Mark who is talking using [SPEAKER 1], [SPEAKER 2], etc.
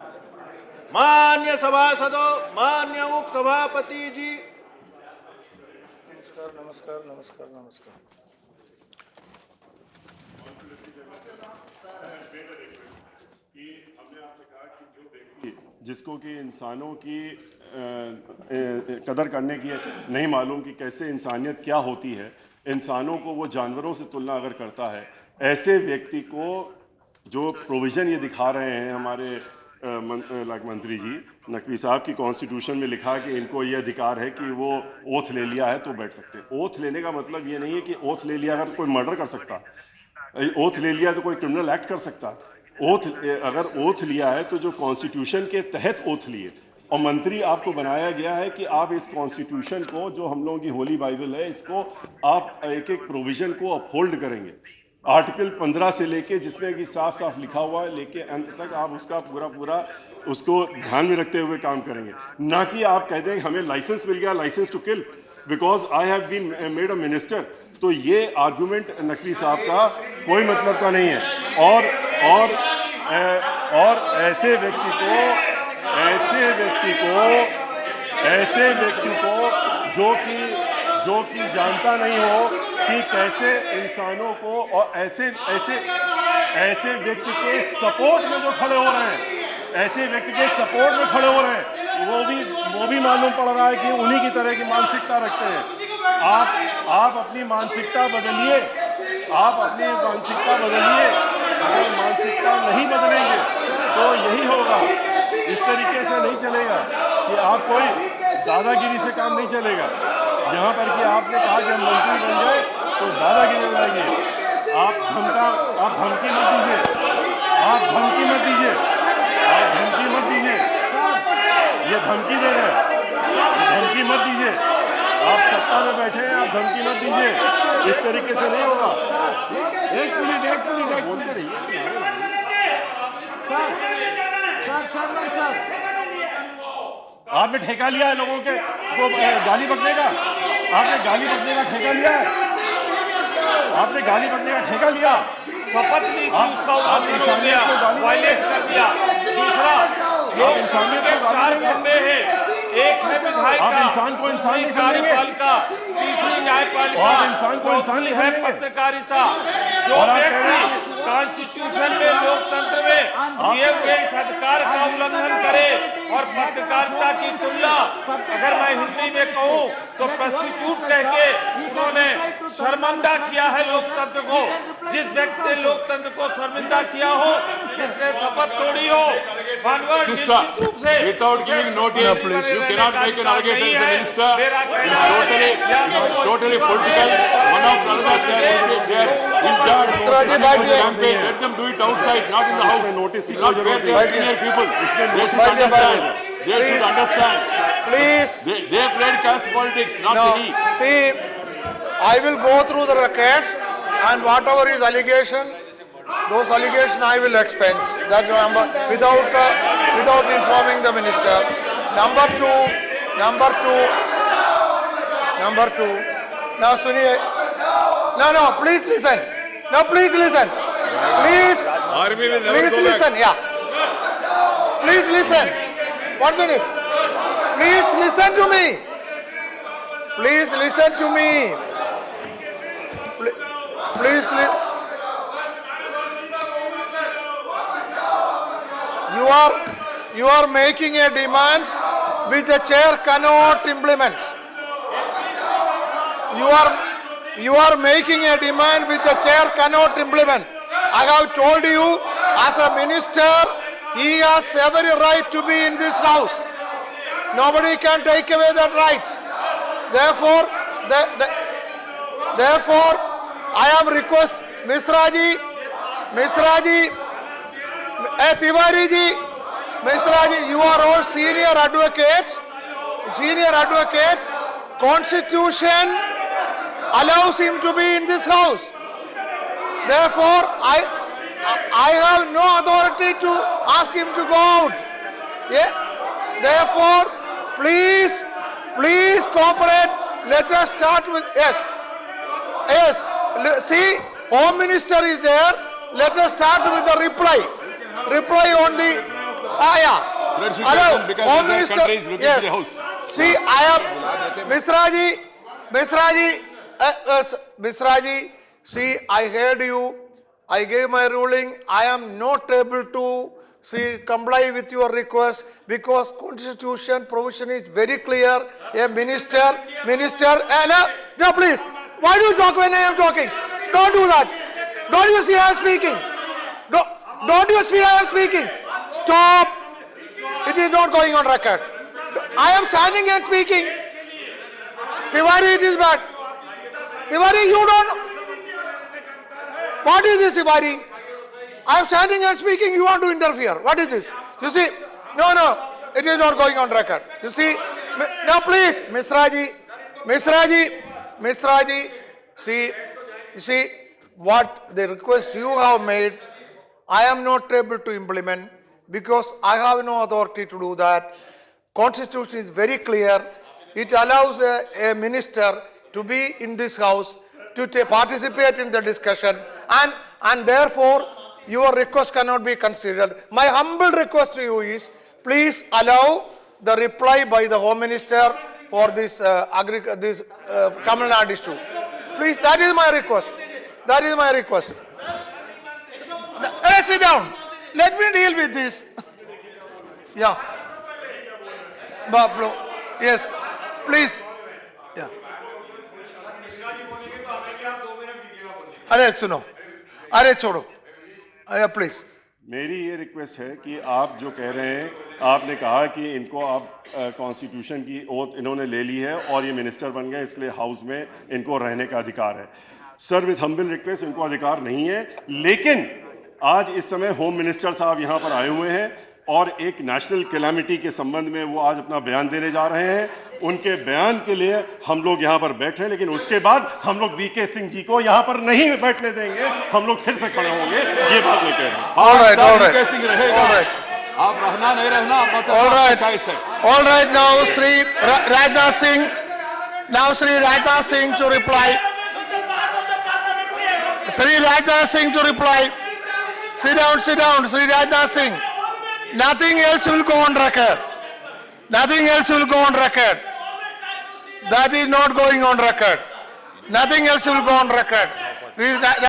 [SPEAKER 1] मान्य सभासदों, मान्य उपसभापति जी।
[SPEAKER 2] नमस्कार नमस्कार नमस्कार नमस्कार।
[SPEAKER 3] जिसको कि इंसानों की कदर करने की नहीं मालूम कि कैसे इंसानियत क्या होती है, इंसानों को वो जानवरों से तुलना अगर करता है, ऐसे व्यक्ति को जो प्रोविज़न ये दिखा रहे हैं हमारे मंत्री जी नकवी साहब की कॉन्स्टिट्यूशन में लिखा कि इनको ये अधिकार है कि वो ओथ ले लिया है तो बैठ सकते हैं। ओथ लेने का मतलब ये नहीं है कि ओथ ले लिया अगर कोई मर्डर कर सकता, ओथ ले लिया तो कोई क्रिमिनल एक्ट कर सकता। ओथ अगर ओथ लिया है तो जो कॉन्स्टिट्यूशन के तहत ओथ लिए, और मंत्री आपको बनाया गया है कि आप इस कॉन्स्टिट्यूशन को, जो हम लोगों की होली बाइबल है, इसको आप एक एक प्रोविजन को अपहोल्ड करेंगे। आर्टिकल 15 से लेके, जिसमें कि साफ साफ लिखा हुआ है, लेके अंत तक आप उसका पूरा उसको ध्यान में रखते हुए काम करेंगे। ना कि आप कहते हैं हमें लाइसेंस मिल गया, licence to kill because I have been made a minister. तो ये आर्गुमेंट नकवी साहब का कोई मतलब का नहीं है। और ऐसे व्यक्ति को जो कि जानता नहीं हो कि कैसे इंसानों को, और ऐसे व्यक्ति के सपोर्ट में जो खड़े हो रहे हैं, वो भी मालूम पड़ रहा है कि उन्हीं की तरह की मानसिकता रखते हैं। आप अपनी मानसिकता बदलिए, अगर मानसिकता नहीं बदलेंगे तो यही होगा। इस तरीके से नहीं चलेगा कि आप कोई दादागिरी से काम नहीं चलेगा। यहाँ पर कि आपने कहा कि हम मंत्री बन गए तो दादागिरी हो जाएगी। आप धमकी मत दीजिए। ये धमकी दे रहे हैं, धमकी मत दीजिए। आप सत्ता में बैठे हैं, आप धमकी मत दीजिए। इस तरीके से नहीं होगा। एक मिनट बोलते रहिए। आपने ठेका लिया है लोगों के को गाली बकने का। आपने गाली बकने का ठेका लिया है।
[SPEAKER 1] शपथ ली थी, उसका उल्लंघन हो गया, वायलेट कर दिया। दूसरा,
[SPEAKER 3] इंसानियत को
[SPEAKER 1] 4 खंबे हैं, एक है विधायिका,
[SPEAKER 3] इंसान को इंसान नहीं
[SPEAKER 1] कार्यपालिका, तीसरी न्यायपालिका, चौथी है पत्रकारिता। जो व्यक्ति कॉन्स्टिट्यूशन में, लोकतंत्र में दिए हुए इस अधिकार का उल्लंघन करे और पत्रकारिता की तुलना, अगर मैं हिंदी में कहूं तो प्रोस्टिट्यूट कह के उन्होंने शर्मिंदा किया है लोकतंत्र को। जिस व्यक्ति ने लोकतंत्र को शर्मिंदा किया हो, जिसने शपथ तोड़ी हो, निश्चित रूप से
[SPEAKER 4] without giving notice, you cannot make an allegation as a minister. Totally political. One of another there in charge. Campaign. Let them do it outside, not in the house.
[SPEAKER 3] Notice की
[SPEAKER 4] Not where they are senior people. They should understand.
[SPEAKER 2] Please.
[SPEAKER 4] They played caste politics, not he.
[SPEAKER 2] See, I will go through the records and whatever is allegation, those allegations I will expense. That's number without informing the minister. Number two. Now, Suni. No. Please listen. Please listen. Yeah. Please listen. 1 minute. Please listen to me. Please listen. You are making a demand which the chair cannot implement. You are making a demand which the chair cannot implement. I have told you, as a minister, he has every right to be in this house. Nobody can take away that right. Therefore, I am request Misra ji, Tiwari ji, Misra ji, you are all senior advocates. Constitution allows him to be in this house. Therefore, I have no authority to ask him to go out. Yeah? Therefore, please cooperate. Let us start with yes. See, Home Minister is there. Let us start with the reply on the Yeah.
[SPEAKER 4] Friendship
[SPEAKER 2] Hello,
[SPEAKER 4] happen because
[SPEAKER 2] Home
[SPEAKER 4] the
[SPEAKER 2] Minister.
[SPEAKER 4] country is looking
[SPEAKER 2] Yes.
[SPEAKER 4] to the house.
[SPEAKER 2] See, I am Misraji. See, I heard you. I gave my ruling. I am not able to comply with your request because constitution provision is very clear. A minister. No, please. Why do you talk when I am talking? Don't do that. Don't you see I am speaking? Don't you see I am speaking? Stop. It is not going on record. I am standing and speaking. Tiwari, it is bad. Tiwari, you don't. What is this, Tiwari? I am standing and speaking. You want to interfere. What is this? You see? No. It is not going on record. You see? Now, please, Misraji. See, you see what the request you have made. I am not able to implement because I have no authority to do that. Constitution is very clear. It allows a minister to be in this house to participate in the discussion, and therefore your request cannot be considered. My humble request to you is please allow the reply by the Home Minister for this Tamil Nadu issue. Please, that is my request. That is my request. Sit down. Let me deal with this. Yeah. Bablo. Yes. Please. Yeah. अरे सुनो, अरे छोड़ो, अरे please.
[SPEAKER 3] मेरी ये request है कि आप जो कह रहे हैं, आपने कहा कि इनको आप कॉन्स्टिट्यूशन की ओथ इन्होंने ले ली है और ये मिनिस्टर बन गए, इसलिए हाउस में इनको रहने का अधिकार है। सर, विथ हम्बल रिक्वेस्ट, इनको अधिकार नहीं है, लेकिन आज इस समय होम मिनिस्टर साहब यहाँ पर आए हुए हैं और एक नेशनल कैलामिटी के संबंध में वो आज अपना बयान देने जा रहे हैं। उनके बयान के लिए हम लोग यहाँ पर बैठे हैं, लेकिन उसके बाद हम लोग वीके सिंह जी को यहाँ पर नहीं बैठने देंगे, हम लोग फिर से खड़े होंगे। ये बात मैं कह रहा हूँ।
[SPEAKER 2] All right.
[SPEAKER 4] आप रहना नहीं रहना,
[SPEAKER 2] All right. Now Sri Rajnath Singh to reply. Sit down, Sri Rajnath Singh. Nothing else will go on record. That is not going on record. Nothing else will go on record.